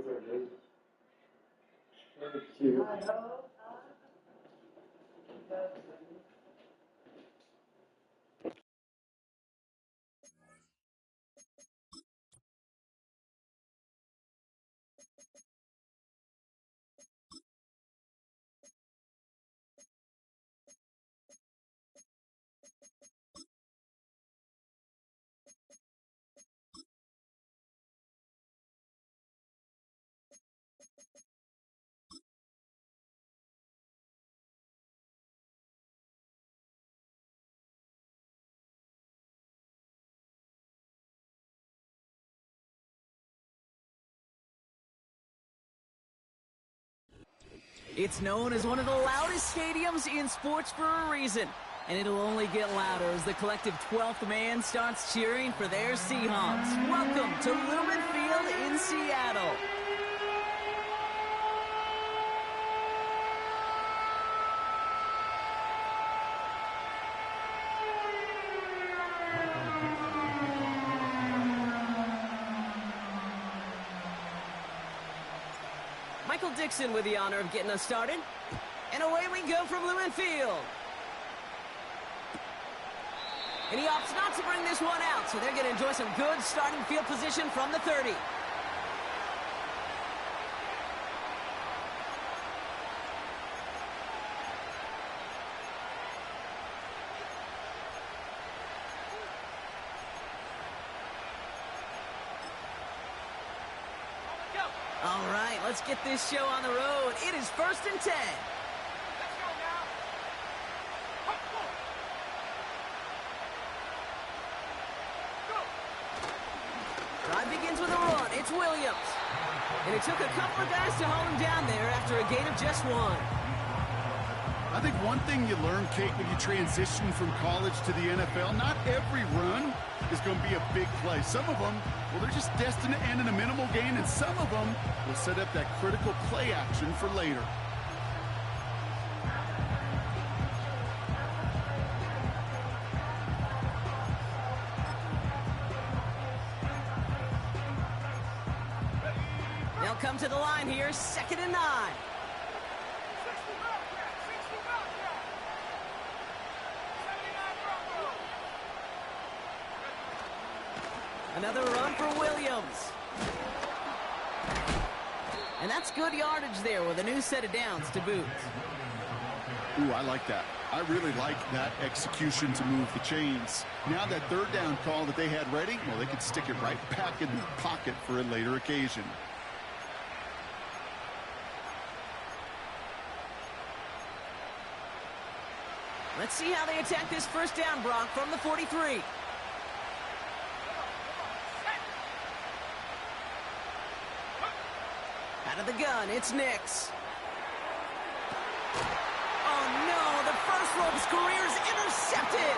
Very cute. It's known as one of the loudest stadiums in sports for a reason, and it'll only get louder as the collective 12th man starts cheering for their Seahawks. Welcome to Lumen Field in Seattle. Michael Dixon with the honor of getting us started. And away we go from Lumen Field. And he opts not to bring this one out, so they're going to enjoy some good starting field position from the 30. All right, let's get this show on the road. It is 1st and 10. Let's go now. Go. Drive begins with a run. It's Williams. And it took a couple of guys to hold him down there after a gain of just one. I think one thing you learn, Kate, when you transition from college to the NFL, not every run is going to be a big play. Some of them, well, they're just destined to end in a minimal gain, and some of them will set up that critical play action for later. They'll come to the line here, 2nd and 9. Another run for Williams. And that's good yardage there with a new set of downs to boot. Ooh, I like that. I really like that execution to move the chains. Now that 3rd down call that they had ready, well, they could stick it right back in the pocket for a later occasion. Let's see how they attack this 1st down, Brock, from the 43. Out of the gun, it's Nix. Oh no, the first row of his career is intercepted.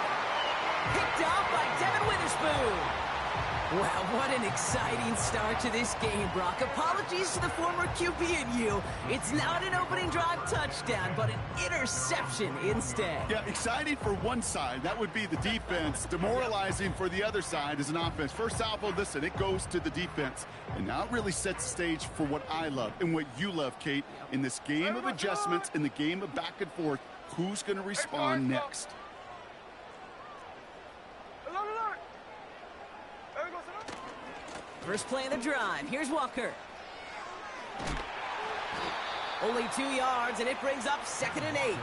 Picked off by Devin Witherspoon. Wow, what an exciting start to this game, Brock. Apologies to the former QB and you. It's not an opening drive touchdown, but an interception instead. Yeah, exciting for one side. That would be the defense. Demoralizing for the other side as an offense. First salvo, listen, it goes to the defense. And now it really sets the stage for what I love and what you love, Kate. In this game of adjustments, in the game of back and forth, who's going to respond next? First play of the drive. Here's Walker. Only 2 yards, and it brings up 2nd and 8.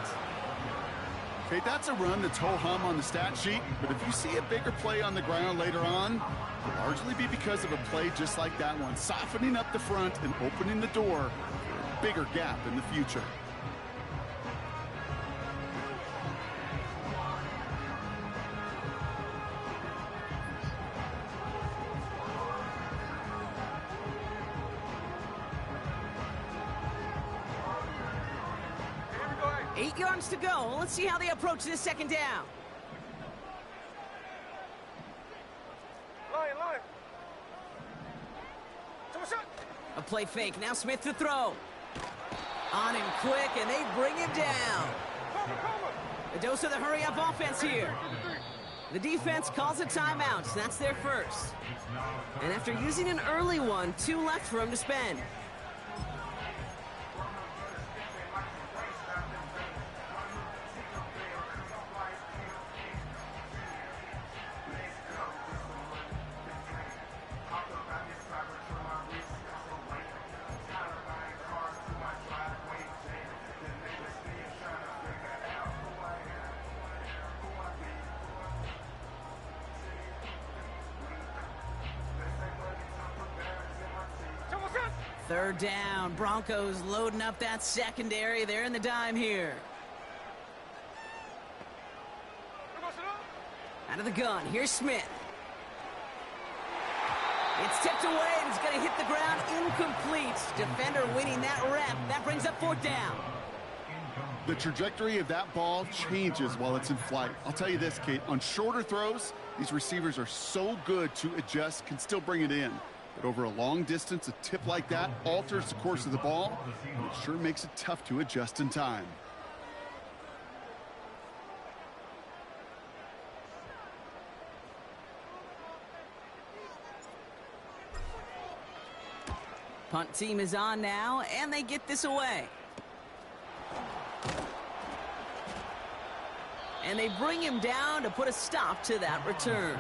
Okay, that's a run that's ho-hum on the stat sheet, but if you see a bigger play on the ground later on, it'll largely be because of a play just like that one, softening up the front and opening the door for a bigger gap in the future. Eight yards to go. Let's see how they approach this 2nd down. Line. A play fake. Now Smith to throw. On him quick, and they bring him down. A dose of the hurry-up offense here. The defense calls a timeout. That's their first. And after using an early one, 2 left for him to spend. Third down. Broncos loading up that secondary. They're in the dime here. Out of the gun. Here's Smith. It's tipped away, and it's going to hit the ground incomplete. Defender winning that rep. That brings up fourth down. The trajectory of that ball changes while it's in flight. I'll tell you this, Kate, on shorter throws, these receivers are so good to adjust, can still bring it in. But over a long distance, a tip like that alters the course of the ball, and it sure makes it tough to adjust in time. Punt team is on now, and they get this away. And they bring him down to put a stop to that return.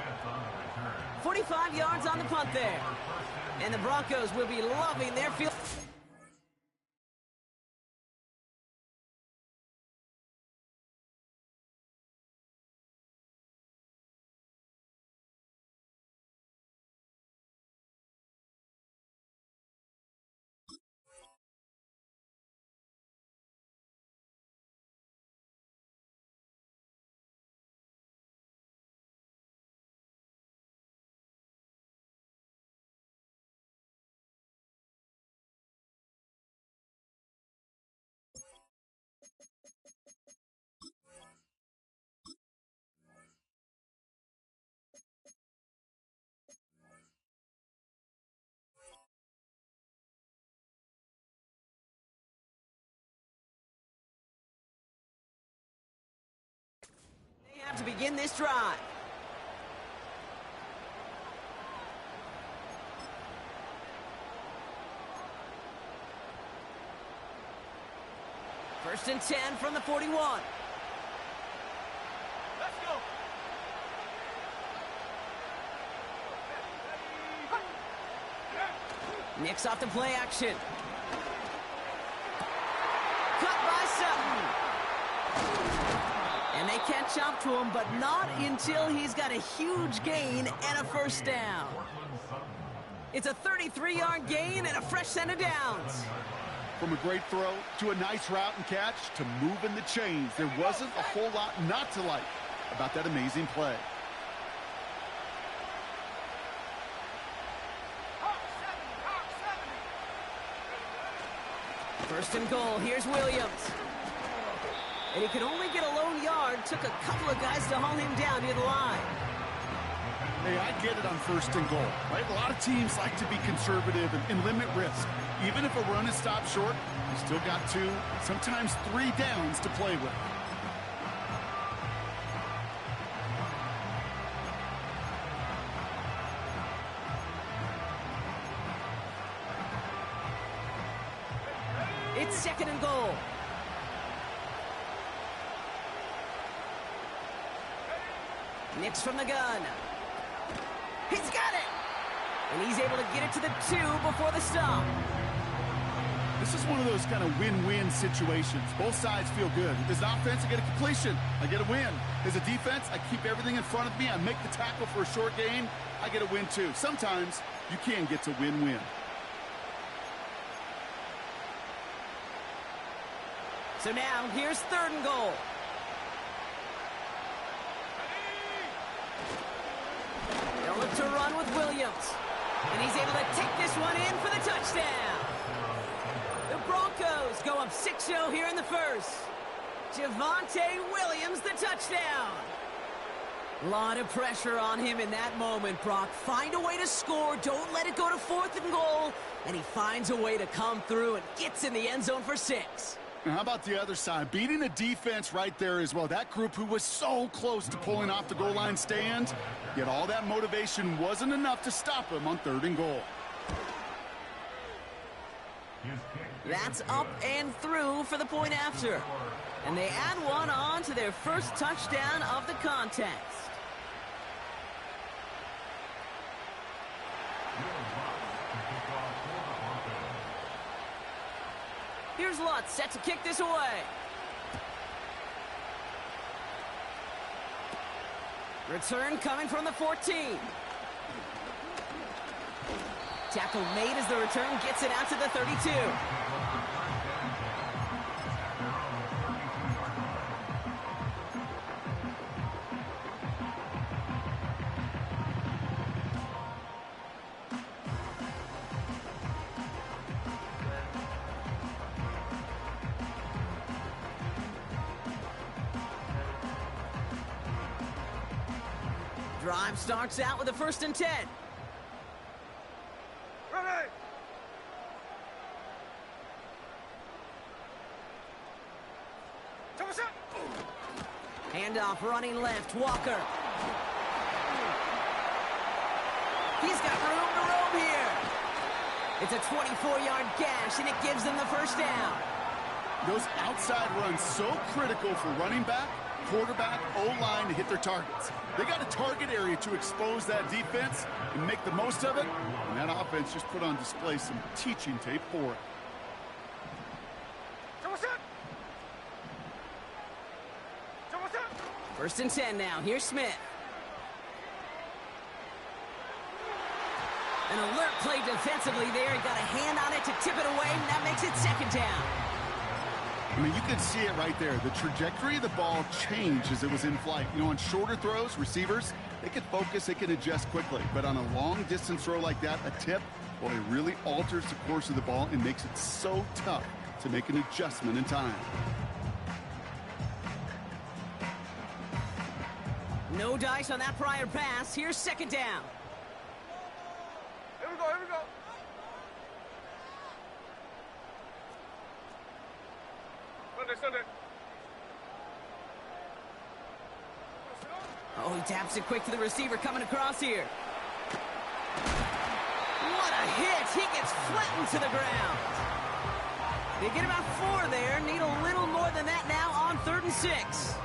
45 yards on the punt there. And the Broncos will be loving their field. They have to begin this drive. First and 10 from the 41. Let's go. Nix off the play action. Cut by Sutton. And they catch up to him, but not until he's got a huge gain and a first down. It's a 33-yard gain and a fresh set of downs. From a great throw to a nice route and catch to moving the chains, there wasn't a whole lot not to like about that amazing play. First and goal, here's Williams. And he could only get a lone yard. Took a couple of guys to haul him down near the line. Hey, I get it on first and goal, right? A lot of teams like to be conservative and limit risk. Even if a run is stopped short, you still got 2, sometimes 3 downs to play with. It's second and goal. Nix from the gun. He's got it! And he's able to get it to the 2 before the stop. This is one of those kind of win-win situations. Both sides feel good. As an offense, I get a completion. I get a win. As a defense, I keep everything in front of me. I make the tackle for a short gain. I get a win, too. Sometimes you can get to win-win. So now, here's third and goal. They'll look to run with Williams. And he's able to take this one in for the touchdown. The Broncos go up 6-0 here in the first. Javonte Williams, the touchdown. A lot of pressure on him in that moment, Brock. Find a way to score. Don't let it go to fourth and goal. And he finds a way to come through and gets in the end zone for 6. Now, how about the other side? Beating the defense right there as well. That group who was so close to pulling off the goal line stand, yet all that motivation wasn't enough to stop him on third and goal. That's up and through for the point after. And they add one on to their first touchdown of the contest. Here's Lutz set to kick this away. Return coming from the 14. Tackle made as the return gets it out to the 32. Drive starts out with a 1st and 10. Ready! Handoff running left, Walker. He's got room to roam here. It's a 24-yard gash, and it gives them the 1st down. Those outside runs so critical for running back, quarterback, O-line to hit their targets. They got a target area to expose that defense and make the most of it, and that offense just put on display some teaching tape for it. 1st and 10 now. Here's Smith. An alert play defensively there. He got a hand on it to tip it away, and that makes it 2nd down. I mean, you can see it right there. The trajectory of the ball changed as it was in flight. You know, on shorter throws, receivers, they can focus, they can adjust quickly. But on a long-distance throw like that, a tip, well, it really alters the course of the ball and makes it so tough to make an adjustment in time. No dice on that prior pass. Here's 2nd down. Here we go, here we go. Sunday. Oh, he taps it quick to the receiver coming across here. What a hit. He gets flattened to the ground. They get about 4 there. Need a little more than that now on 3rd and 6.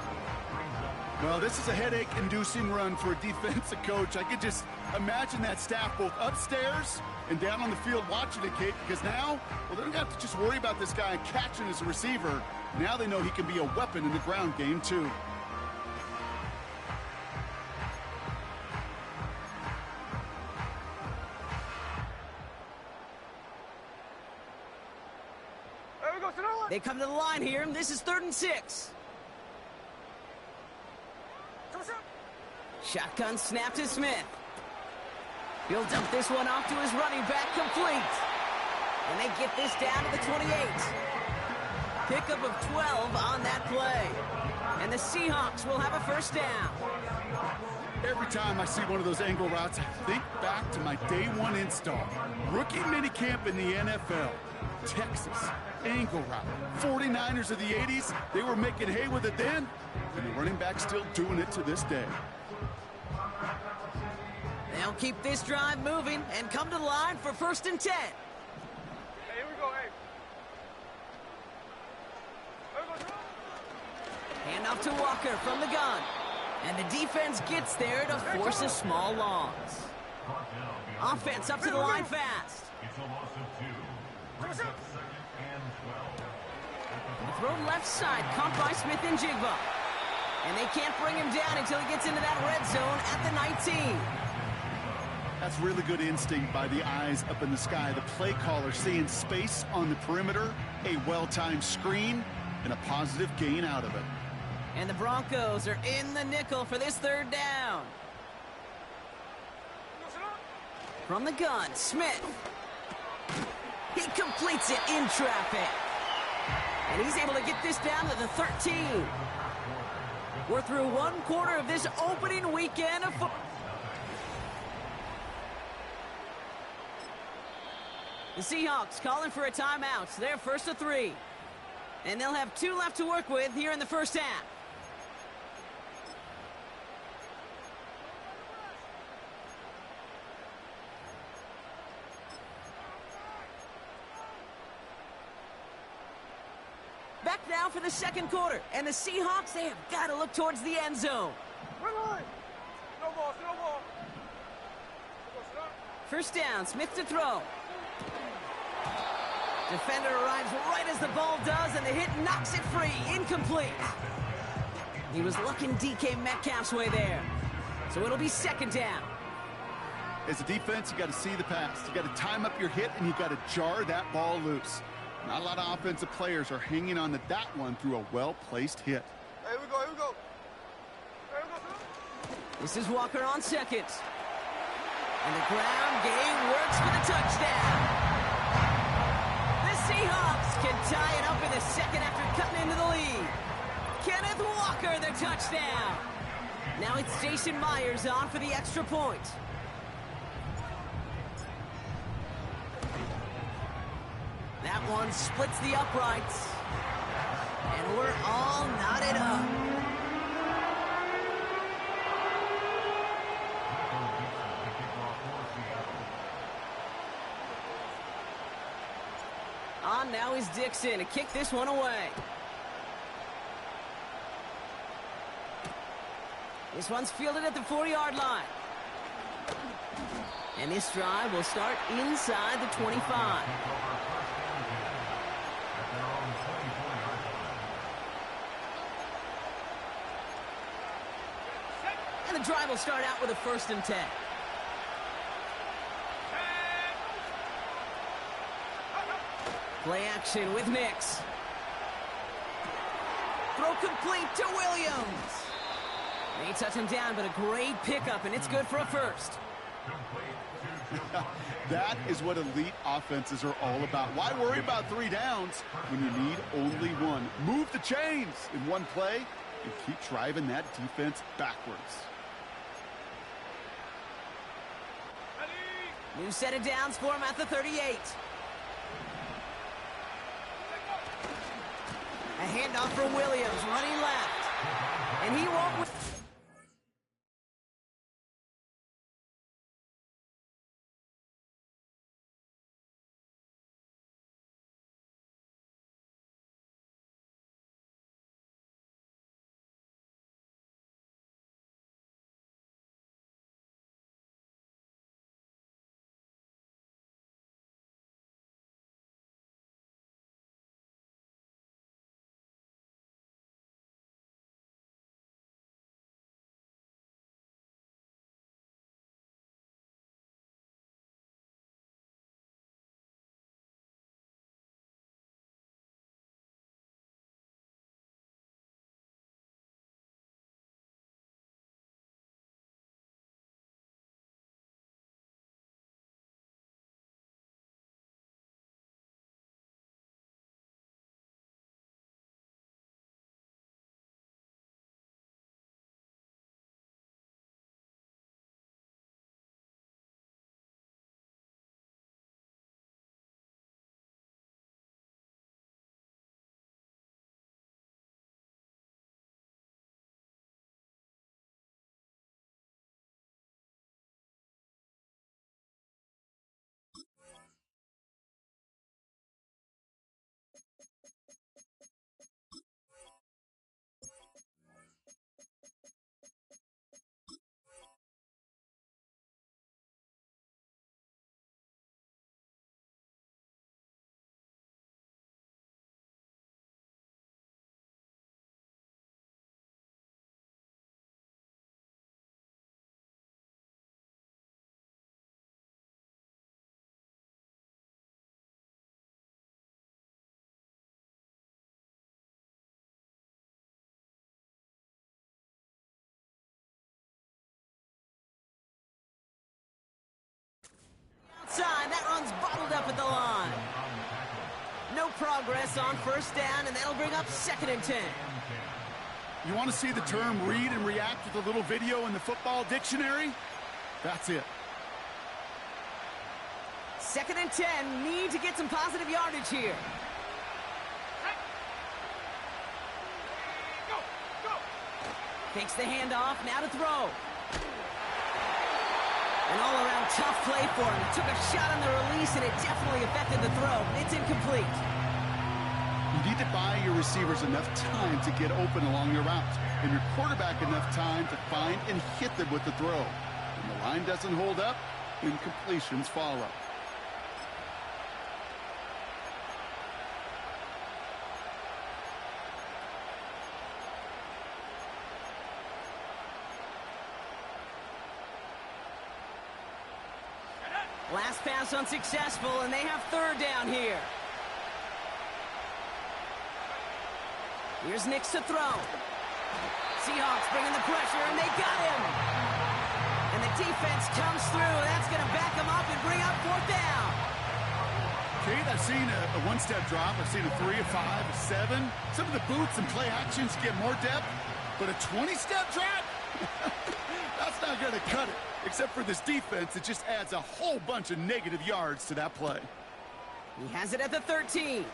Well, this is a headache-inducing run for a defensive coach. I could just imagine that staff both upstairs and down on the field watching it, Kate, because now, well, they don't have to just worry about this guy catching as a receiver. Now they know he can be a weapon in the ground game, too. There we go, They come to the line here, and this is 3rd and 6. Shotgun snap to Smith. He'll dump this one off to his running back, complete. And they get this down to the 28. Pickup of 12 on that play. And the Seahawks will have a 1st down. Every time I see one of those angle routes, I think back to my day 1 install. Rookie minicamp in the NFL. Texas, angle route. 49ers of the 80s, they were making hay with it then, and the running back's still doing it to this day. They'll keep this drive moving and come to the line for 1st and 10. Hey, here we go, hey. Handoff to Walker from the gun. And the defense gets there to force a small loss. Offense up to the line fast. It's a loss of 2. The throw left side, caught by Smith and Jigba. And they can't bring him down until he gets into that red zone at the 19. That's really good instinct by the eyes up in the sky. The play caller seeing space on the perimeter, a well-timed screen, and a positive gain out of it. And the Broncos are in the nickel for this 3rd down. From the gun, Smith. He completes it in traffic. And he's able to get this down to the 13. We're through 1 quarter of this opening weekend of football. The Seahawks calling for a timeout. They're 1st of 3. And they'll have 2 left to work with here in the 1st half. Back now for the 2nd quarter. And the Seahawks, they have got to look towards the end zone. No ball. 1st down, Smith to throw. Defender arrives right as the ball does, and the hit knocks it free. Incomplete. He was looking DK Metcalf's way there. So it'll be 2nd down. As a defense, you got to see the pass. You got to time up your hit, and you got to jar that ball loose. Not a lot of offensive players are hanging on to that one through a well-placed hit. Here we go, here we go. Here we go. This is Walker on second. And the ground game works for the touchdown. The Seahawks can tie it up in the second after cutting into the lead. Kenneth Walker, the touchdown. Now it's Jason Myers on for the extra point. That one splits the uprights. And we're all knotted up. On now is Dixon to kick this one away. This one's fielded at the 40-yard line. And this drive will start inside the 25. And the drive will start out with a 1st and 10. Play action with Nix. Throw complete to Williams. They touch him down, but a great pickup, and it's good for a 1st. That is what elite offenses are all about. Why worry about 3 downs when you need only 1? Move the chains in one play and keep driving that defense backwards. New set of downs for him at the 38. A handoff for Williams, running left. And he won't... Outside, that run's bottled up at the line. No progress on 1st down, and that'll bring up 2nd and 10. You want to see the term read and react with a little video in the football dictionary? That's it. 2nd and 10, need to get some positive yardage here. Go, go. Takes the handoff, now to throw. An all-around tough play for him. He took a shot on the release, and it definitely affected the throw. It's incomplete. You need to buy your receivers enough time to get open along your route, and your quarterback enough time to find and hit them with the throw. When the line doesn't hold up, incompletions follow. Last pass unsuccessful, and they have third down here. Here's Nix to throw. Seahawks bringing the pressure, and they got him. And the defense comes through. That's going to back them up and bring up fourth down. Kate, I've seen a one-step drop. I've seen a 3, a 5, a 7. Some of the boots and play actions get more depth, but a 20-step drop? That's not going to cut it. Except for this defense, it just adds a whole bunch of negative yards to that play. He has it at the 13.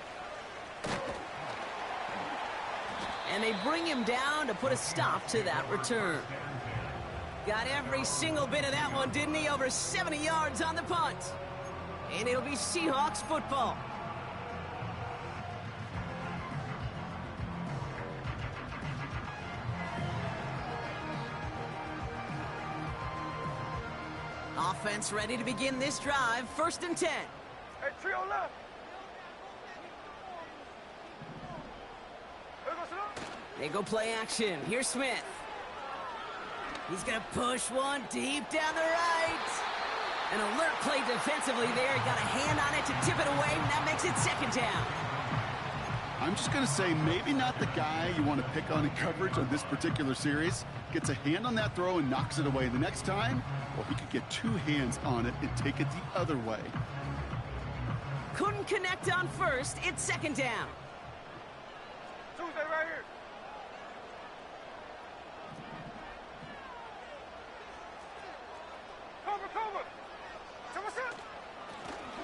And they bring him down to put a stop to that return. Got every single bit of that one, didn't he? Over 70 yards on the punt. And it'll be Seahawks football. Offense ready to begin this drive. 1st and 10. Hey, trio left. They go play action. Here's Smith. He's going to push one deep down the right. An alert play defensively there. He got a hand on it to tip it away, and that makes it 2nd down. I'm just going to say maybe not the guy you want to pick on in coverage on this particular series. Gets a hand on that throw and knocks it away. The next time, well, he could get 2 hands on it and take it the other way. Couldn't connect on first. It's 2nd down. Tuesday right here. Cover.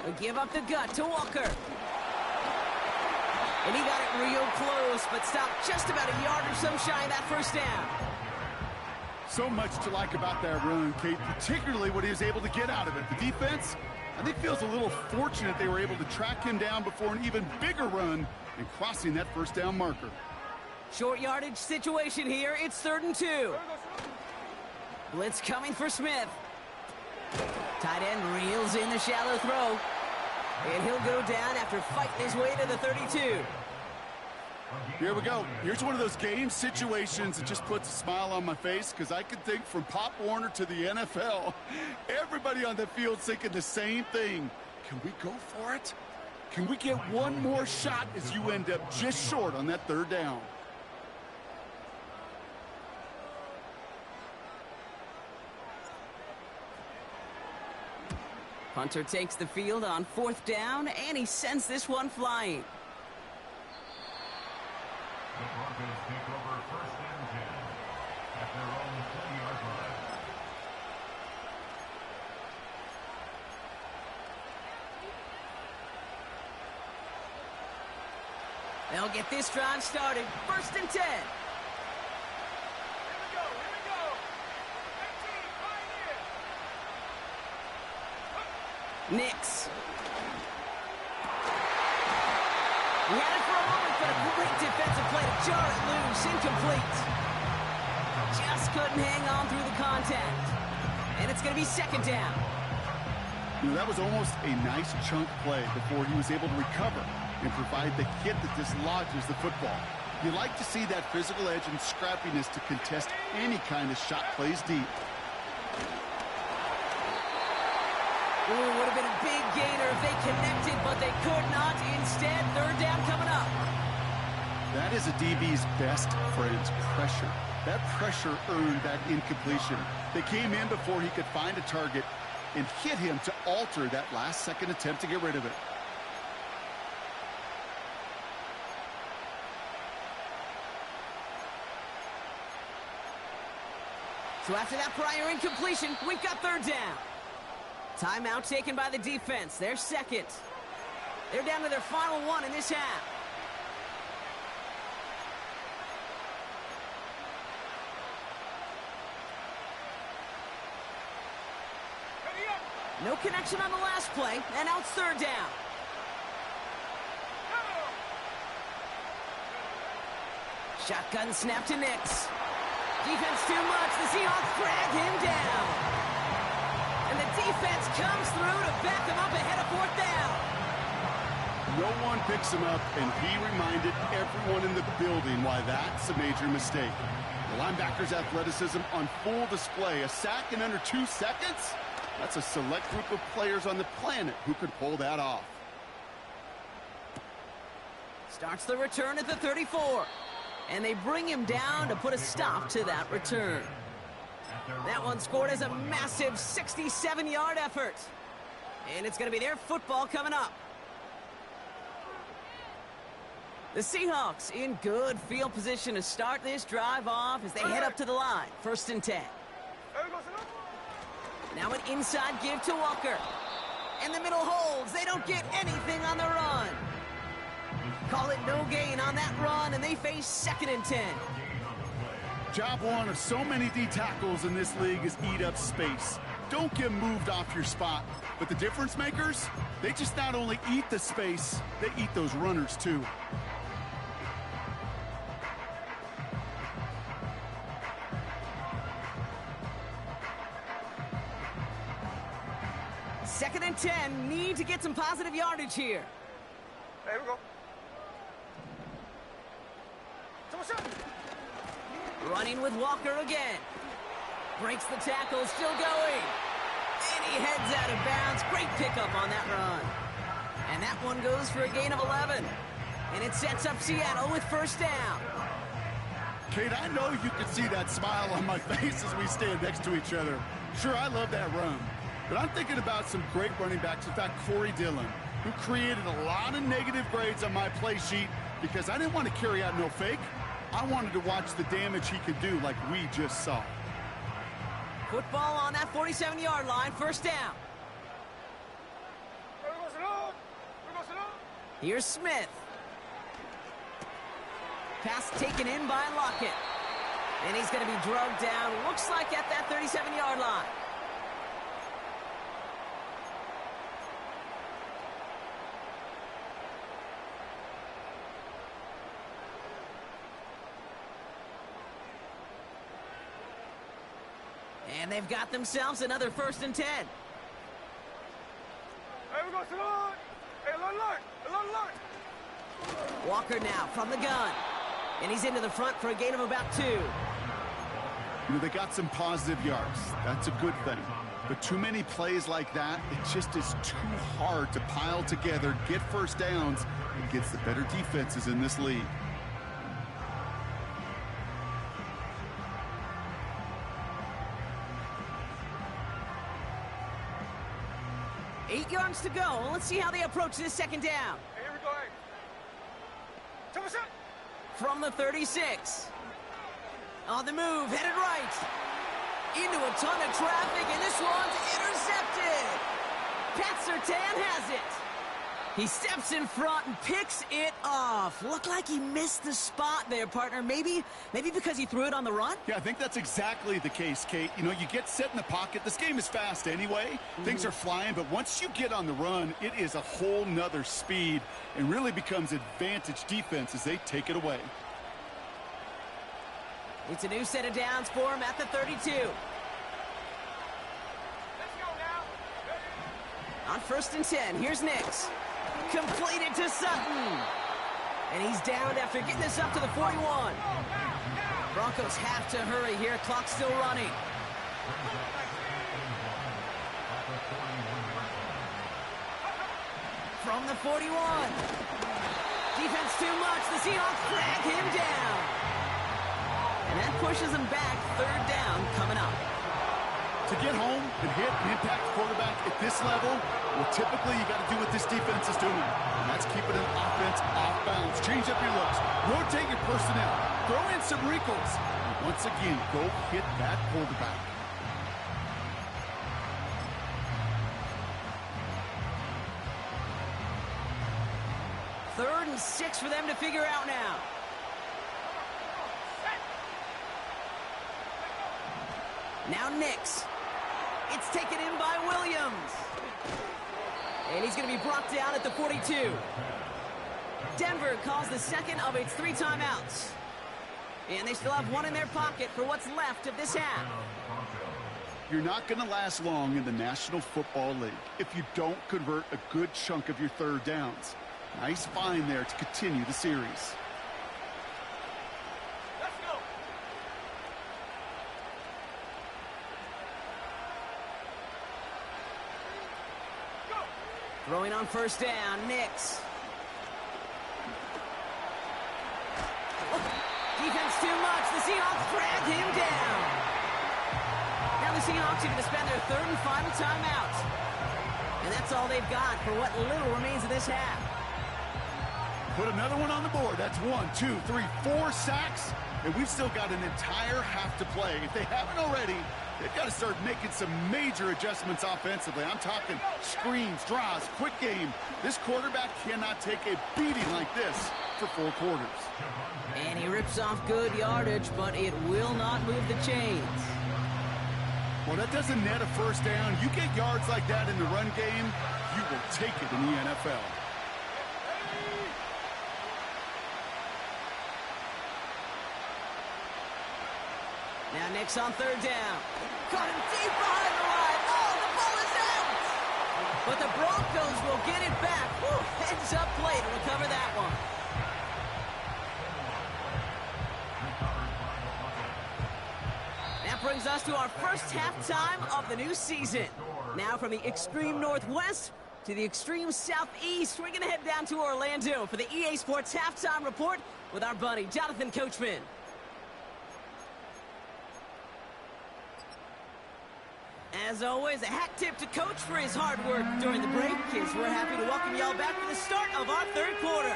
They'll give up the gut to Walker. And he got it real close, but stopped just about a yard or so shy of that 1st down. So much to like about that run, Kate, particularly what he was able to get out of it. The defense, I think, feels a little fortunate they were able to track him down before an even bigger run and crossing that 1st down marker. Short yardage situation here. It's 3rd and 2. Blitz coming for Smith. Tight end reels in the shallow throw. And he'll go down after fighting his way to the 32. Here we go. Here's one of those game situations that just puts a smile on my face, because I can think from Pop Warner to the NFL, everybody on the field thinking the same thing. Can we go for it? Can we get one more shot as you end up just short on that 3rd down? Hunter takes the field on 4th down, and he sends this one flying. The Broncos take over 1st and 10 at their own 20-yard line. They'll get this drive started. 1st and 10. Here we go. 18, right here. Nix. He had it for a moment, but a great defensive play to jar it loose. Incomplete. Just couldn't hang on through the contact. And it's going to be 2nd down. You know, that was almost a nice chunk play before he was able to recover and provide the hit that dislodges the football. You like to see that physical edge and scrappiness to contest any kind of shot plays deep. Ooh, would have been a big gainer if they connected, but they could not. Instead, 3rd down coming up. That is a DB's best friend, pressure. That pressure earned that incompletion. They came in before he could find a target and hit him to alter that last-second attempt to get rid of it. So after that prior incompletion, we've got 3rd down. Timeout taken by the defense. They're 2nd. They're down to their final one in this half. No connection on the last play, and now it's 3rd down. Shotgun snap to Nix. Defense too much. The Seahawks drag him down. And the defense comes through to back him up ahead of 4th down. No one picks him up, and he reminded everyone in the building why that's a major mistake. The linebacker's athleticism on full display. A sack in under 2 seconds? That's a select group of players on the planet who could pull that off. Starts the return at the 34. And they bring him down to put a stop to that return. That one scored as a massive 67-yard effort. And it's going to be their football coming up. The Seahawks in good field position to start this drive off as they head up to the line. 1st and 10. There we go, son. Now an inside give to Walker. And the middle holds. They don't get anything on the run. Call it no gain on that run, and they face 2nd and 10. Job one of so many D tackles in this league is eat up space. Don't get moved off your spot. But the difference makers, they just not only eat the space, they eat those runners too. Second and 10, need to get some positive yardage here. There we go. Running with Walker again. Breaks the tackle, still going. And he heads out of bounds. Great pickup on that run. And that one goes for a gain of 11. And it sets up Seattle with 1st down. Kate, I know you can see that smile on my face as we stand next to each other. Sure, I love that run. But I'm thinking about some great running backs. In fact, Corey Dillon, who created a lot of negative grades on my play sheet because I didn't want to carry out no fake. I wanted to watch the damage he could do like we just saw. Football on that 47-yard line, 1st down. There we go, son. There we go, son. Here's Smith. Pass taken in by Lockett. And he's going to be drugged down, looks like at that 37-yard line. And they've got themselves another 1st and 10. There we go, son. Hey, a little light. Walker now from the gun. And he's into the front for a gain of about 2. You know, they got some positive yards. That's a good thing. But too many plays like that, it just is too hard to pile together, get 1st downs, against the better defenses in this league. Eight yards to go. Let's see how they approach this 2nd down. Hey, here we go, hey. Come on, son. From the 36. On the move, headed right. Into a ton of traffic, and this one's intercepted. Pat Surtain has it. He steps in front and picks it off. Looked like he missed the spot there, partner. Maybe because he threw it on the run? Yeah, I think that's exactly the case, Kate. You know, you get set in the pocket. This game is fast anyway. Things are flying, but once you get on the run, it is a whole nother speed and really becomes advantage defense as they take it away. It's a new set of downs for him at the 32. Let's go now. On 1st and 10, here's Nix. Completed to Sutton. And he's downed after getting this up to the 41. Broncos have to hurry here. Clock's still running. From the 41. Defense too much. The Seahawks drag him down. And that pushes him back. 3rd down coming up. To get home and hit an impact quarterback at this level, well, typically you got to do what this defense is doing. And that's keeping an offense off balance. Change up your looks. Rotate your personnel. Throw in some wrinkles. And once again, go hit that quarterback. Third and 6 for them to figure out now. Now Nix. It's taken in by Williams. And he's going to be brought down at the 42. Denver calls the 2nd of its 3 timeouts. And they still have 1 in their pocket for what's left of this half. You're not going to last long in the National Football League if you don't convert a good chunk of your 3rd downs. Nice find there to continue the series. Throwing on first down, Nix. Defense too much. The Seahawks drag him down. Now the Seahawks are going to spend their third and final timeout. And that's all they've got for what little remains of this half. Put another one on the board. That's 1, 2, 3, 4 sacks. And we've still got an entire half to play. If they haven't already, they've got to start making some major adjustments offensively. I'm talking screens, draws, quick game. This quarterback cannot take a beating like this for 4 quarters. And he rips off good yardage, but it will not move the chains. Well, that doesn't net a first down. You get yards like that in the run game, you will take it in the NFL. Now Nix on third down. Caught him deep behind the line. Oh, the ball is out! But the Broncos will get it back. Whew, heads up play to recover that one. That brings us to our first halftime of the new season. Now from the extreme northwest to the extreme southeast, we're going to head down to Orlando for the EA Sports Halftime Report with our buddy Jonathan Coachman. As always, a hat tip to Coach for his hard work during the break, as we're happy to welcome y'all back for the start of our third quarter.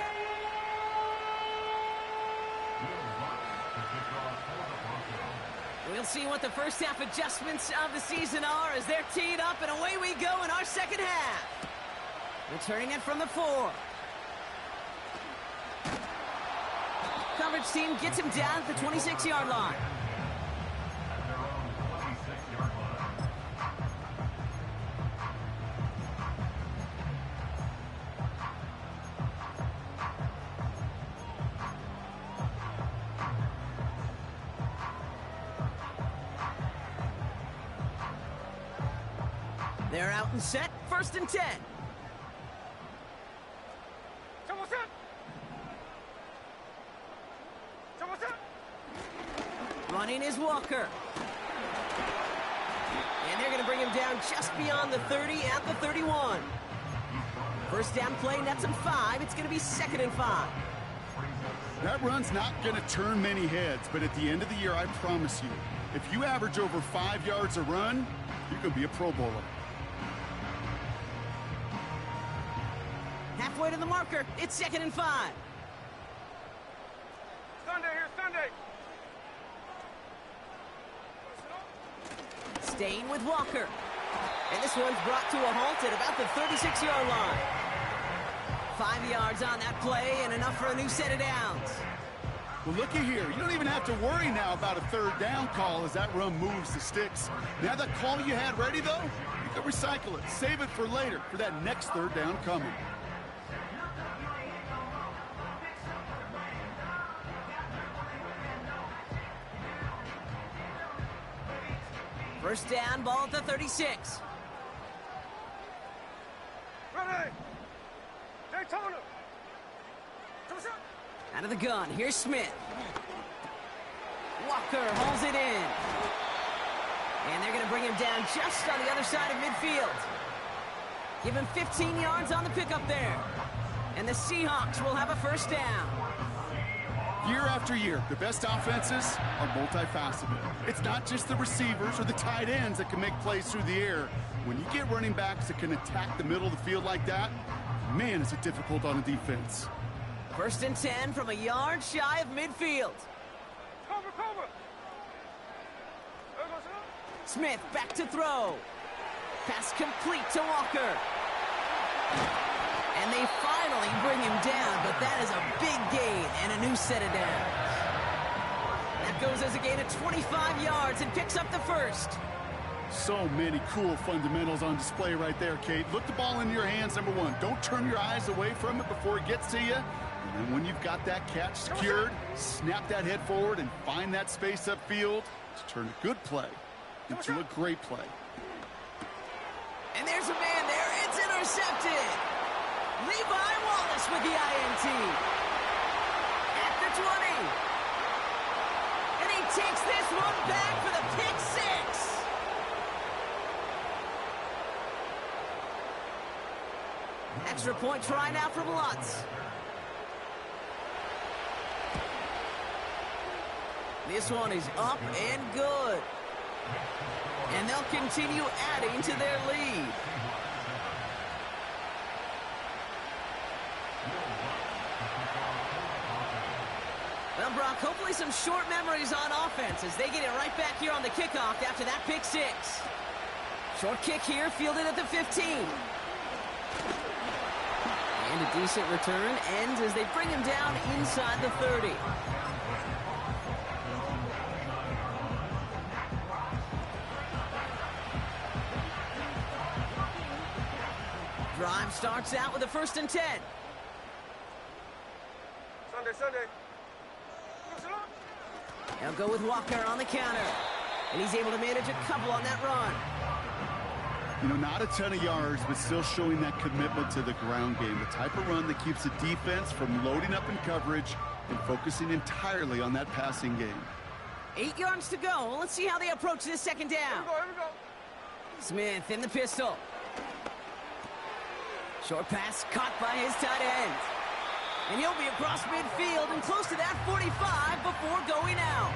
We'll see what the first half adjustments of the season are as they're teed up, and away we go in our second half. Returning it from the 4. Coverage team gets him down at the 26-yard line. They're out and set, 1st and 10. Running is Walker. And they're going to bring him down just beyond the 30 at the 31. First down play, nets him 5. It's going to be 2nd and 5. That run's not going to turn many heads, but at the end of the year, I promise you, if you average over 5 yards a run, you're going to be a Pro Bowler. Halfway to the marker, it's 2nd and 5. Sunday here, Sunday. Staying with Walker. And this one's brought to a halt at about the 36-yard line. 5 yards on that play and enough for a new set of downs. Well, looky here. You don't even have to worry now about a third down call as that run moves the sticks. Now that call you had ready, though, you can recycle it. Save it for later for that next third down coming. First down, ball at the 36. Ready. Daytona. Out of the gun, here's Smith. Walker holds it in. And they're going to bring him down just on the other side of midfield. Give him 15 yards on the pickup there. And the Seahawks will have a first down. Year after year, the best offenses are multifaceted. It's not just the receivers or the tight ends that can make plays through the air. When you get running backs that can attack the middle of the field like that, man, is it difficult on a defense. 1st and 10 from a yard shy of midfield. Cover. Smith back to throw. Pass complete to Walker. And they finally bring him down, but that is a big gain and a new set of downs. That goes as a gain of 25 yards and picks up the first. So many cool fundamentals on display right there, Kate. Look the ball into your hands, number 1. Don't turn your eyes away from it before it gets to you. And then when you've got that catch secured, snap that head forward and find that space upfield to turn a good play into a great play. And there's a man there. It's intercepted. Levi Wallace with the INT. At the 20. And he takes this one back for the pick 6. Extra point try now from Lutz. This one is up and good. And they'll continue adding to their lead. Well, Brock, hopefully some short memories on offense as they get it right back here on the kickoff after that pick six. Short kick here, fielded at the 15. And a decent return ends as they bring him down inside the 30. Drive starts out with a 1st and 10. Sunday. They'll go with Walker on the counter. And he's able to manage a couple on that run. You know, not a ton of yards, but still showing that commitment to the ground game. The type of run that keeps the defense from loading up in coverage and focusing entirely on that passing game. 8 yards to go. Let's see how they approach this second down. Here we go. Smith in the pistol. Short pass caught by his tight end. And he'll be across midfield and close to that 45 before going out.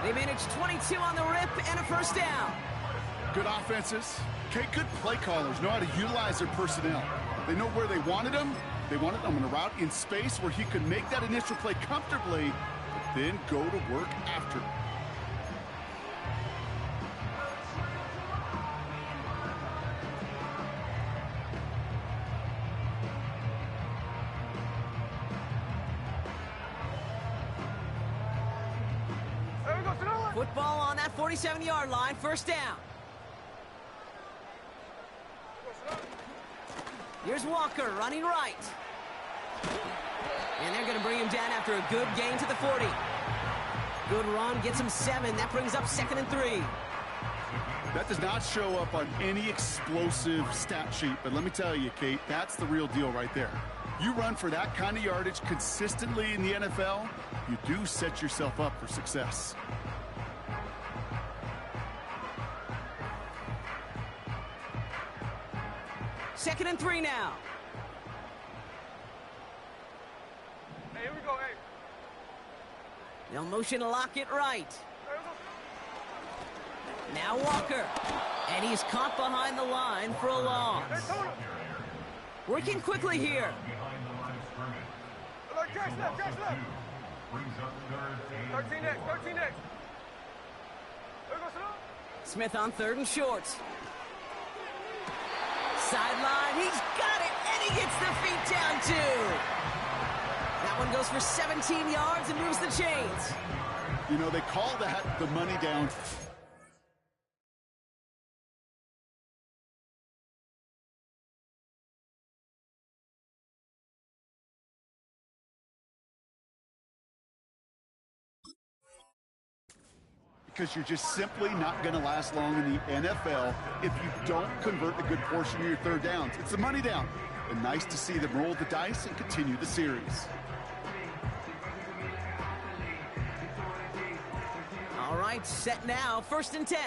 They managed 22 on the rip and a 1st down. Good offenses. Okay, good play callers know how to utilize their personnel. They know where they wanted them. They wanted them on a route in space where he could make that initial play comfortably, but then go to work after. Football on that 47-yard line, 1st down. Here's Walker running right. And they're going to bring him down after a good gain to the 40. Good run, gets him 7. That brings up 2nd and 3. That does not show up on any explosive stat sheet, but let me tell you, Kate, that's the real deal right there. You run for that kind of yardage consistently in the NFL, you do set yourself up for success. Second and 3 now. Hey, here we go, hey. They'll motion to lock it right. Now Walker. And he's caught behind the line for a loss. Working quickly here. Catch left. 13 next. Smith on 3rd and short. Sideline, he's got it, and he gets the feet down too. That one goes for 17 yards and moves the chains. You know, they call that the money down. Because you're just simply not going to last long in the NFL if you don't convert a good portion of your 3rd downs. It's the money down. And nice to see them roll the dice and continue the series. All right, set now, 1st and 10.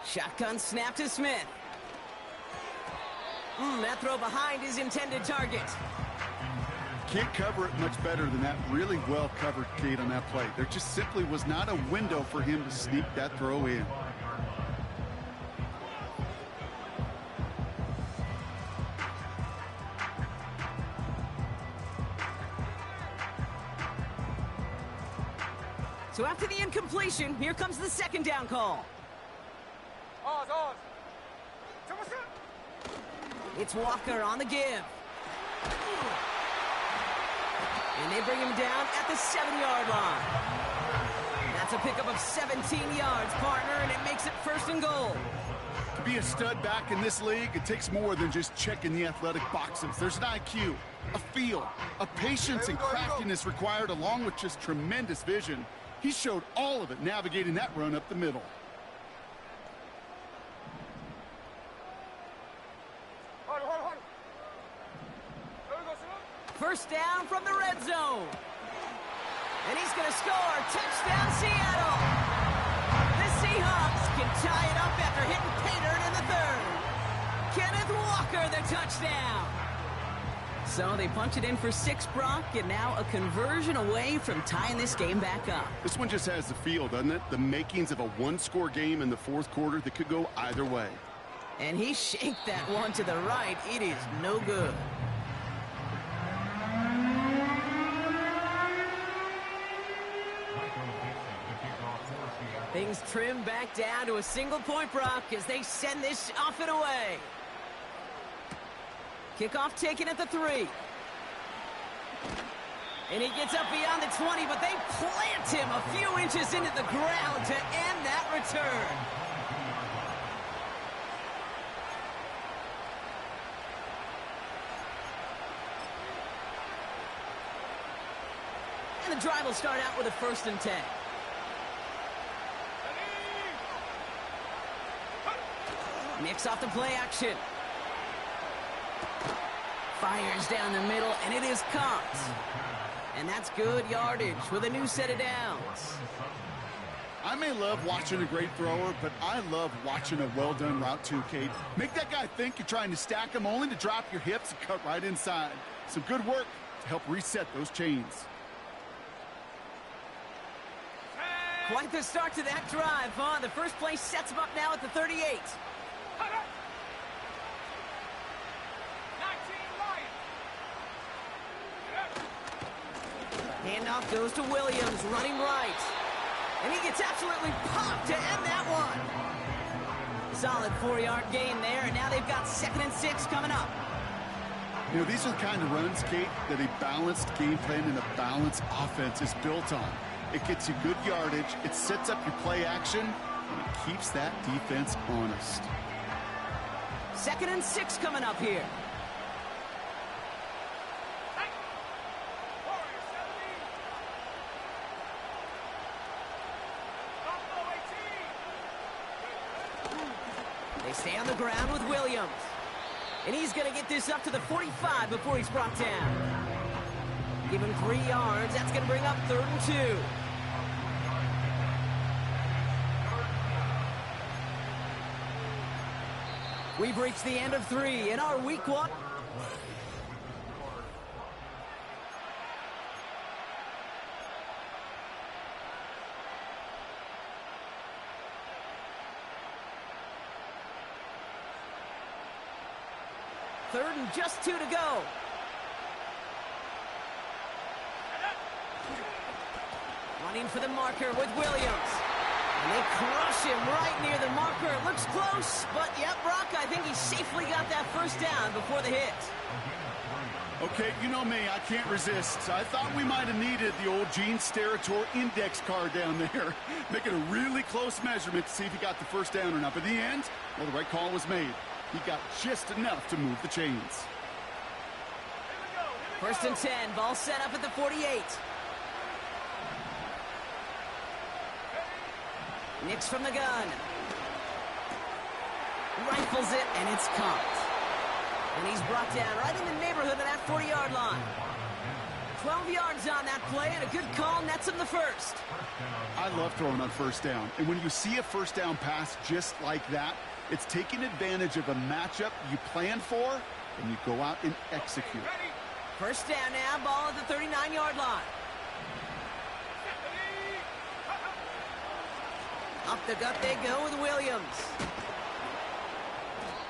Shotgun snap to Smith. That throw behind his intended target. Can't cover it much better than that. Really well covered, Kate, on that play. There just simply was not a window for him to sneak that throw in. So after the incompletion, here comes the 2nd down call. Ours. It's Walker on the give. And they bring him down at the 7-yard line. That's a pickup of 17 yards, partner, and it makes it 1st and goal. To be a stud back in this league, it takes more than just checking the athletic boxes. There's an IQ, a feel, a patience and craftiness required, along with just tremendous vision. He showed all of it navigating that run up the middle. Hold. 1st down from the red zone. And he's going to score. Touchdown, Seattle. The Seahawks can tie it up after hitting pay Walker, the touchdown. So they punch it in for 6, Brock, and now a conversion away from tying this game back up. This one just has the feel, doesn't it? The makings of a one-score game in the fourth quarter that could go either way. And he shanked that one to the right. It is no good. Things trim back down to a single point, Brock, as they send this off and away. Kickoff taken at the 3. And he gets up beyond the 20, but they plant him a few inches into the ground to end that return. And the drive will start out with a 1st and 10. Nicks off the play action. Fires down the middle, and it is caught. And that's good yardage with a new set of downs. I may love watching a great thrower, but I love watching a well-done route too, Kate. Make that guy think you're trying to stack him only to drop your hips and cut right inside. Some good work to help reset those chains. Quite the start to that drive, huh? The first play sets him up now at the 38. Handoff goes to Williams, running right. And he gets absolutely popped to end that one. Solid 4-yard gain there, and now they've got 2nd and 6 coming up. You know, these are the kind of runs, Kate, that a balanced game plan and a balanced offense is built on. It gets you good yardage, it sets up your play action, and it keeps that defense honest. 2nd and 6 coming up here. They stay on the ground with Williams. And he's going to get this up to the 45 before he's brought down. Give him 3 yards. That's going to bring up 3rd and 2. We've reached the end of 3 in our week 1. Third and just 2 to go. Running for the marker with Williams. And they crush him right near the marker. It looks close, but yep, Brock, I think he safely got that 1st down before the hit. Okay, you know me, I can't resist. I thought we might have needed the old Gene Steratore index card down there. Making a really close measurement to see if he got the 1st down or not. But in the end, well, the right call was made. He got just enough to move the chains. 1st and 10, ball set up at the 48. Nicks from the gun. Rifles it, and it's caught. And he's brought down right in the neighborhood of that 40-yard line. 12 yards on that play, and a good call nets him the 1st. I love throwing on 1st down. And when you see a 1st down pass just like that, it's taking advantage of a matchup you planned for, and you go out and execute. 1st down now, ball at the 39-yard line. Up the gut they go with Williams.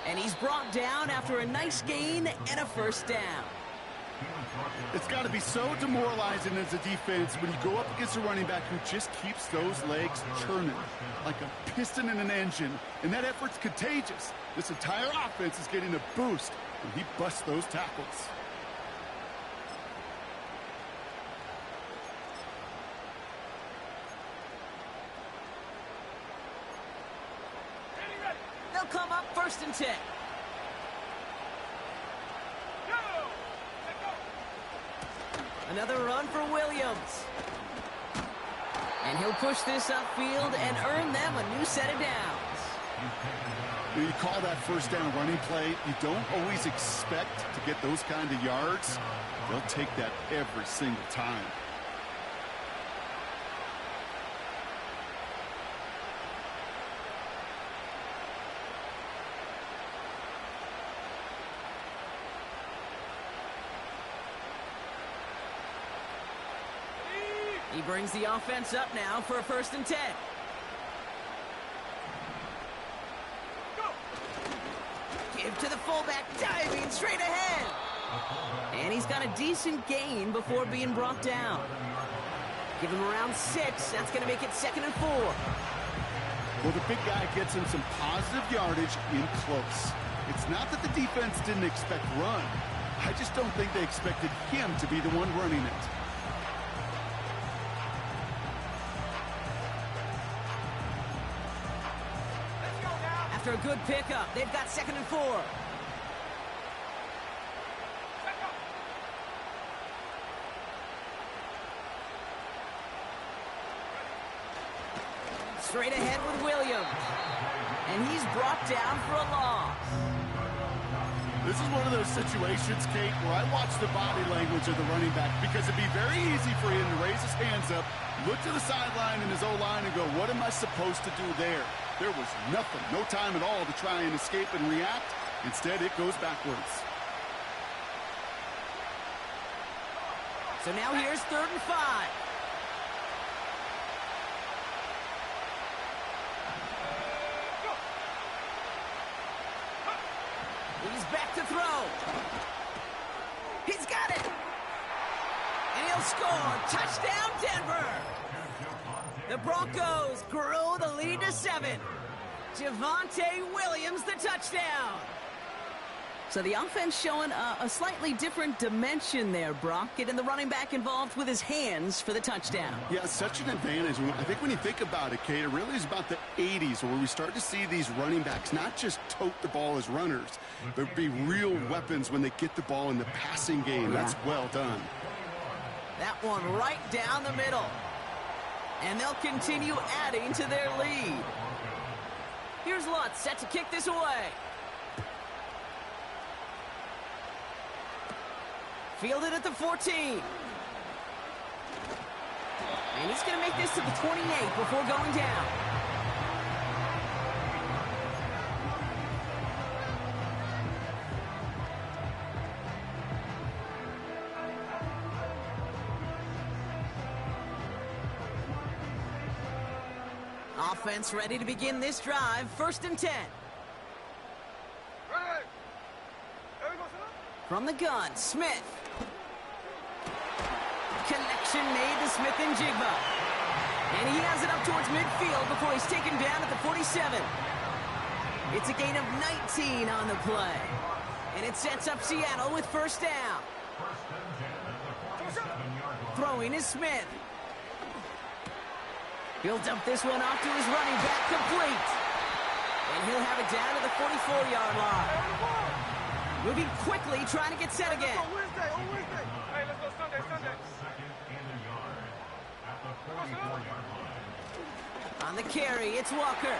And he's brought down after a nice gain and a 1st down. It's got to be so demoralizing as a defense when you go up against a running back who just keeps those legs churning like a piston in an engine, and that effort's contagious. This entire offense is getting a boost when he busts those tackles. They'll come up 1st and 10. Another run for Williams. And he'll push this upfield and earn them a new set of downs. When you call that 1st down running play, you don't always expect to get those kind of yards. They'll take that every single time. He brings the offense up now for a 1st and 10. Give to the fullback, diving straight ahead. And he's got a decent gain before being brought down. Give him around 6. That's going to make it 2nd and 4. Well, the big guy gets him some positive yardage in close. It's not that the defense didn't expect run. I just don't think they expected him to be the one running it. After a good pickup, they've got 2nd and 4. Straight ahead with Williams. And he's brought down for a loss. This is one of those situations, Kate, where I watch the body language of the running back because it'd be very easy for him to raise his hands up, look to the sideline in his O-line and go, what am I supposed to do there? There was nothing, no time at all to try and escape and react. Instead, it goes backwards. So now here's 3rd and 5. He's back to throw. He's got it. And he'll score. Touchdown, Denver. The Broncos grow the lead to 7. Javonte Williams, the touchdown. So the offense showing a slightly different dimension there, Brock. Getting the running back involved with his hands for the touchdown. Yeah, such an advantage. I think when you think about it, Kate, it really is about the 80s where we start to see these running backs not just tote the ball as runners, but be real weapons when they get the ball in the passing game. Yeah. That's well done. That one right down the middle. And they'll continue adding to their lead. Here's Lutz set to kick this away. Fielded at the 14. And he's going to make this to the 28 before going down. Offense ready to begin this drive. 1st and 10. From the gun, Smith. Connection made to Smith and Jigba. And he has it up towards midfield before he's taken down at the 47. It's a gain of 19 on the play. And it sets up Seattle with 1st down. Throwing is Smith. He'll dump this one off to his running back, complete. And he'll have it down to the 44-yard line. Moving quickly, trying to get set again. Hey, let's go Sunday. On the carry, it's Walker.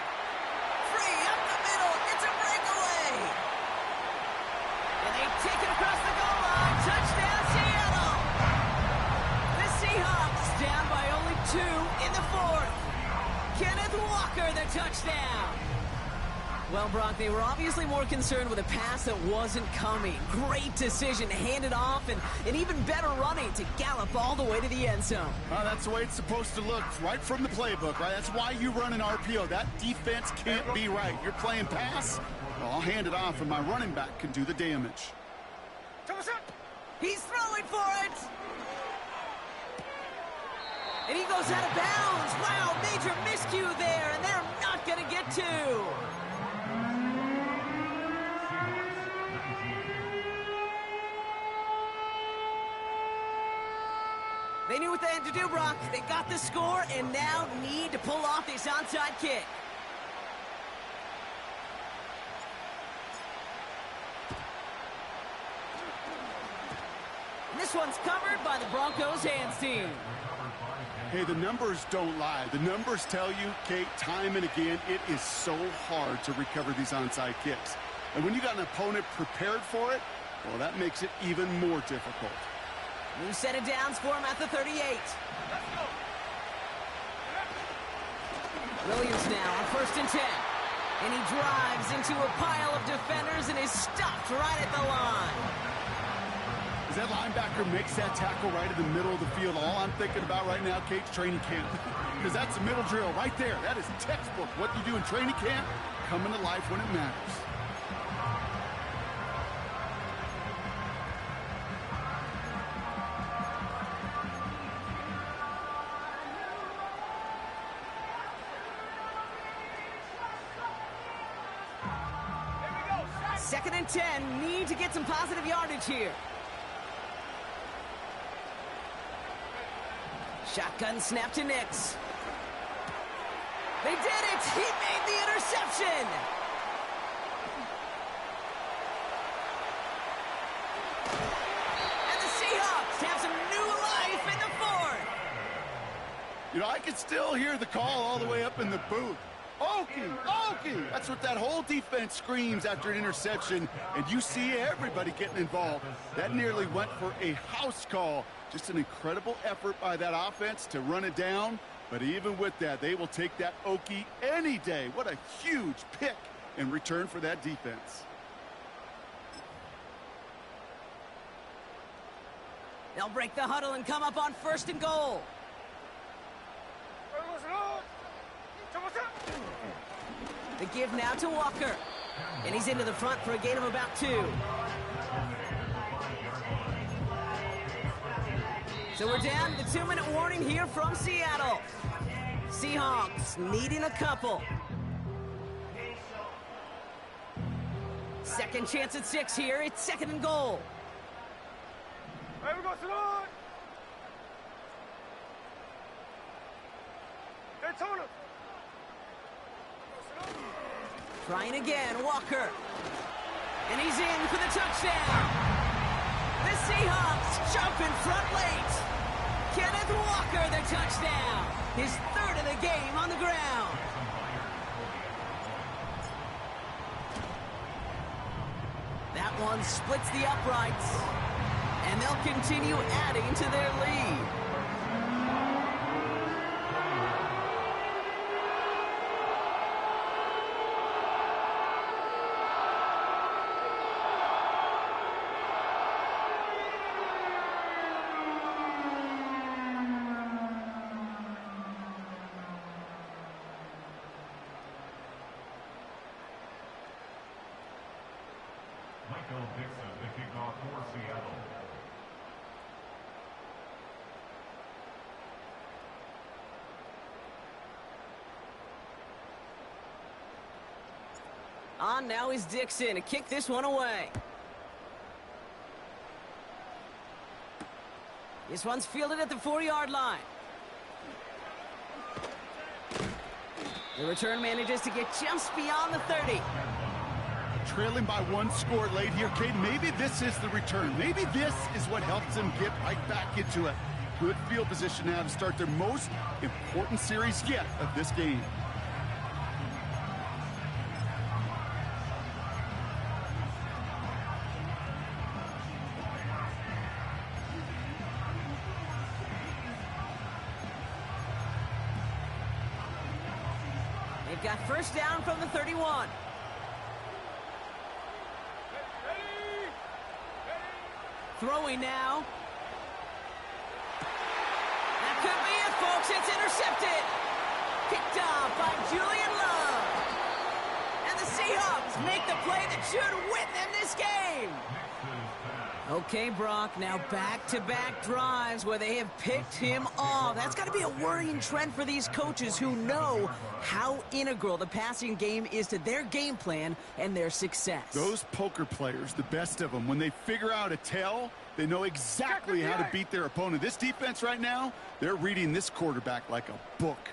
Free up the middle. It's a breakaway. And they take it across the goal line. Touchdown, Seattle. The Seahawks down by only 2 in the 4th. Kenneth Walker, the touchdown. Well, Brock, they were obviously more concerned with a pass that wasn't coming. Great decision to hand it off, and even better running to gallop all the way to the end zone. That's the way it's supposed to look, right from the playbook, right? That's why you run an RPO. That defense can't be right. You're playing pass, well, I'll hand it off, and my running back can do the damage. He's throwing for it! And he goes out of bounds. Wow, major miscue there, and they're not going to get 2. They knew what they had to do, Brock. They got the score and now need to pull off this onside kick. And this one's covered by the Broncos hands team. Hey, the numbers don't lie. The numbers tell you, Kate, time and again, it is so hard to recover these onside kicks. And when you got an opponent prepared for it, well, that makes it even more difficult. New set of downs for him at the 38. Williams now on 1st and 10. And he drives into a pile of defenders and is stopped right at the line. As that linebacker makes that tackle right in the middle of the field, all I'm thinking about right now, Kate's training camp. Because that's the middle drill right there. That is textbook. What you do in training camp, coming to life when it matters. Second and 10, need to get some positive yardage here. Shotgun snap to Nix. They did it! He made the interception! And the Seahawks have some new life in the fourth. You know, I can still hear the call all the way up in the booth. Okie, Okie! That's what that whole defense screams after an interception, and you see everybody getting involved. That nearly went for a house call. Just an incredible effort by that offense to run it down, but even with that, they will take that Okie any day. What a huge pick in return for that defense. They'll break the huddle and come up on 1st and goal. The give now to Walker. And he's into the front for a gain of about 2. So we're down to the 2-minute warning here from Seattle. Seahawks needing a couple. Second chance at 6 here. It's 2nd and goal. Hey, we go, Salon! Daytona! Trying again, Walker. And he's in for the touchdown. The Seahawks jump in front late. Kenneth Walker, the touchdown. His 3rd of the game on the ground. That one splits the uprights. And they'll continue adding to their lead. Michael Dixon to kick off for Seattle. On now is Dixon to kick this one away. This one's fielded at the 4-yard line. The return manages to get just beyond the 30. Trailing by 1 score late here, Kate. Maybe this is the return. Maybe this is what helps them get right back into it. Good field position now to start their most important series yet of this game. They've got first down from the 31. Throwing now. That could be it, folks. It's intercepted. Picked off by Julian Love. And the Seahawks make the play that should win them this game. Okay, Brock, now back-to-back drives where they have picked him off. That's got to be a worrying trend for these coaches who know how integral the passing game is to their game plan and their success. Those poker players, the best of them, when they figure out a tell, they know exactly how to beat their opponent. This defense right now, they're reading this quarterback like a book.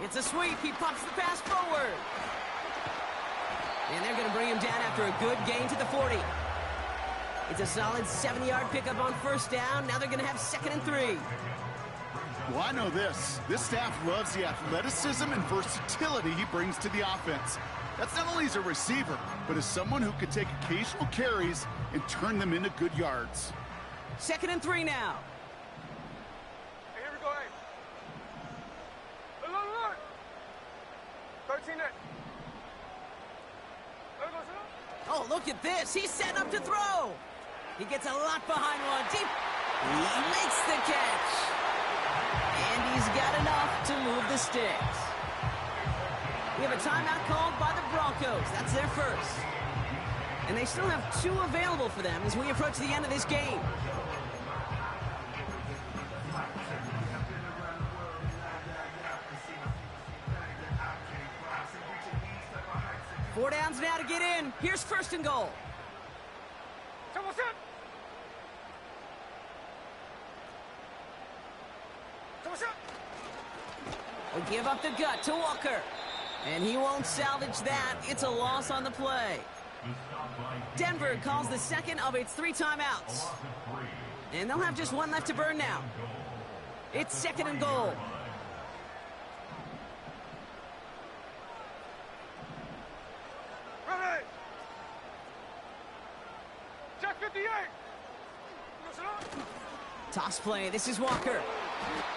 It's a sweep. He pops the pass forward. And they're going to bring him down after a good gain to the 40. It's a solid 7-yard pickup on first down. Now they're going to have 2nd and 3. Well, I know this. This staff loves the athleticism and versatility he brings to the offense. That's not only as a receiver, but as someone who can take occasional carries and turn them into good yards. 2nd and 3 now. Hey, here we go, hey. Look. 13 net. Oh, look at this. He's setting up to throw. He gets a lot behind one. Deep. He makes the catch. And he's got enough to move the sticks. We have a timeout called by the Broncos. That's their first. And they still have 2 available for them as we approach the end of this game. Four downs now to get in. Here's first and goal. They give up the gut to Walker. And he won't salvage that. It's a loss on the play. Denver calls the second of its 3 timeouts. And they'll have just 1 left to burn now. It's second and goal. Ready. Check 58. Toss play. This is Walker.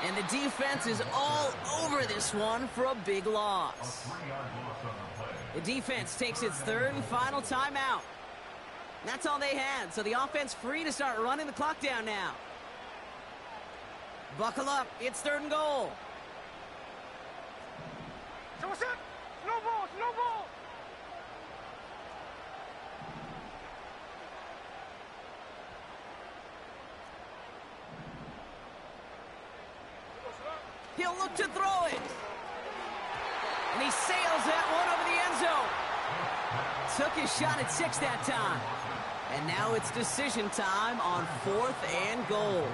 And the defense is all over this one for a big loss. The defense takes its 3rd and final timeout. That's all they had, so the offense free to start running the clock down now. Buckle up. It's 3rd and goal. So what's up? No ball, no ball. He'll look to throw it. And he sails that one over the end zone. Took his shot at 6 that time. And now it's decision time on 4th and goal.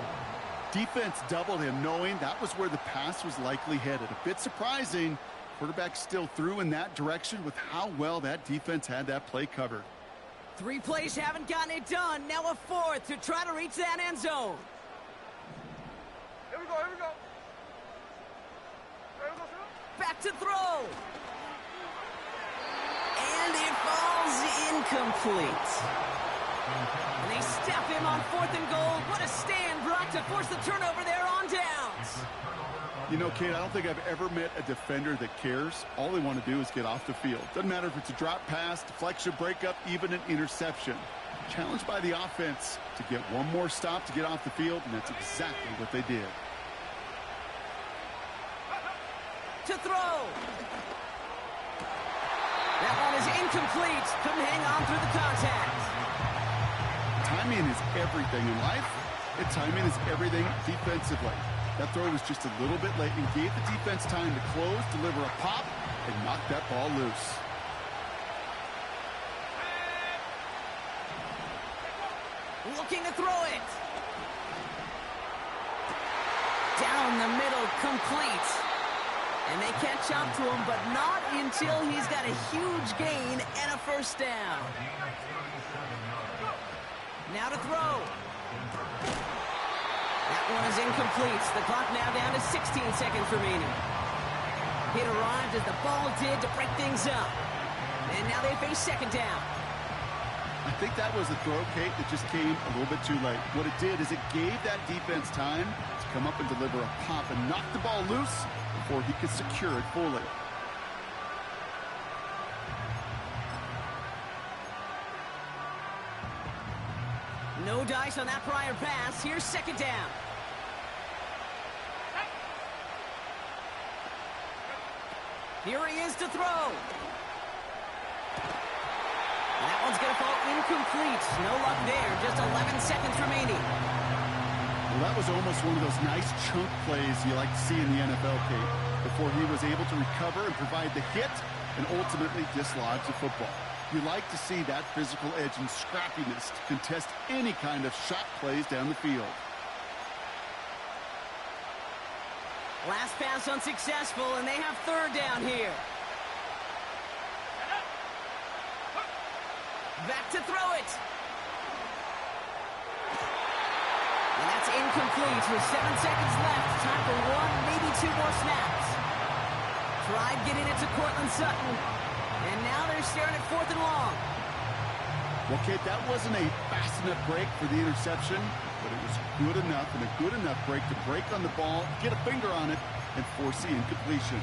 Defense doubled him, knowing that was where the pass was likely headed. A bit surprising. Quarterback still threw in that direction with how well that defense had that play covered. 3 plays haven't gotten it done. Now a 4th to try to reach that end zone. Here we go, here we go. Back to throw. And it falls incomplete. And they step him on 4th and goal. What a stand, Brock, to force the turnover there on downs. You know, Kate, I don't think I've ever met a defender that cares. All they want to do is get off the field. Doesn't matter if it's a drop pass, deflection, breakup, even an interception. Challenged by the offense to get one more stop to get off the field, and that's exactly what they did. To throw. That one is incomplete. Couldn't hang on through the contact. Timing is everything in life, and timing is everything defensively. That throw was just a little bit late and gave the defense time to close, deliver a pop, and knock that ball loose. Looking to throw it. Down the middle, complete. And they catch up to him, but not until he's got a huge gain and a first down. Now to throw. That one is incomplete. The clock now down to 16 seconds remaining. It arrived as the ball did to break things up. And now they face second down. I think that was a throw, Kate, that just came a little bit too late. What it did is it gave that defense time to come up and deliver a pop and knock the ball loose before he could secure it fully. No dice on that prior pass. Here's second down. Here he is to throw. That one's going to fall incomplete. No luck there. Just 11 seconds remaining. Well, that was almost one of those nice chunk plays you like to see in the NFL, Kate, before he was able to recover and provide the hit and ultimately dislodge the football. You like to see that physical edge and scrappiness to contest any kind of shot plays down the field. Last pass unsuccessful, and they have third down here. Back to throw it. And that's incomplete with 7 seconds left. Time for 1, maybe 2 more snaps. Tried getting it to Cortland Sutton. And now they're staring at 4th and long. Well, Kate, that wasn't a fast enough break for the interception, but it was good enough and a good enough break to break on the ball, get a finger on it, and force the incompletion.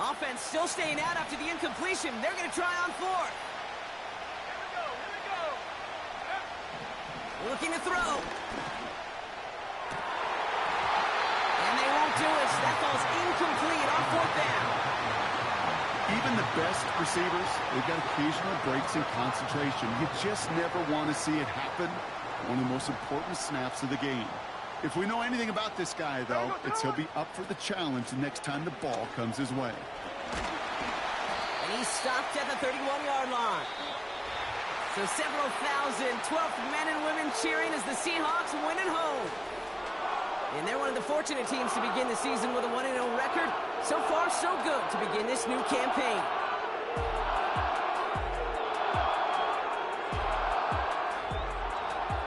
Offense still staying out after the incompletion. They're going to try on fourth. Here we go. Looking to throw. And they won't do it. That falls incomplete on fourth down. Even the best receivers, they've got occasional breaks in concentration. You just never want to see it happen. One of the most important snaps of the game. If we know anything about this guy, though, it's he'll be up for the challenge the next time the ball comes his way. And he's stopped at the 31-yard line. So several thousand 12th men and women cheering as the Seahawks win at home. And they're one of the fortunate teams to begin the season with a 1-0 record. So far, so good to begin this new campaign.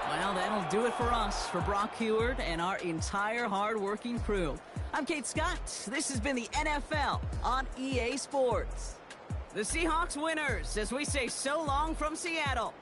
Well, that'll do it for us, for Brock Heward and our entire hard-working crew. I'm Kate Scott. This has been the NFL on EA Sports. The Seahawks winners as we say so long from Seattle.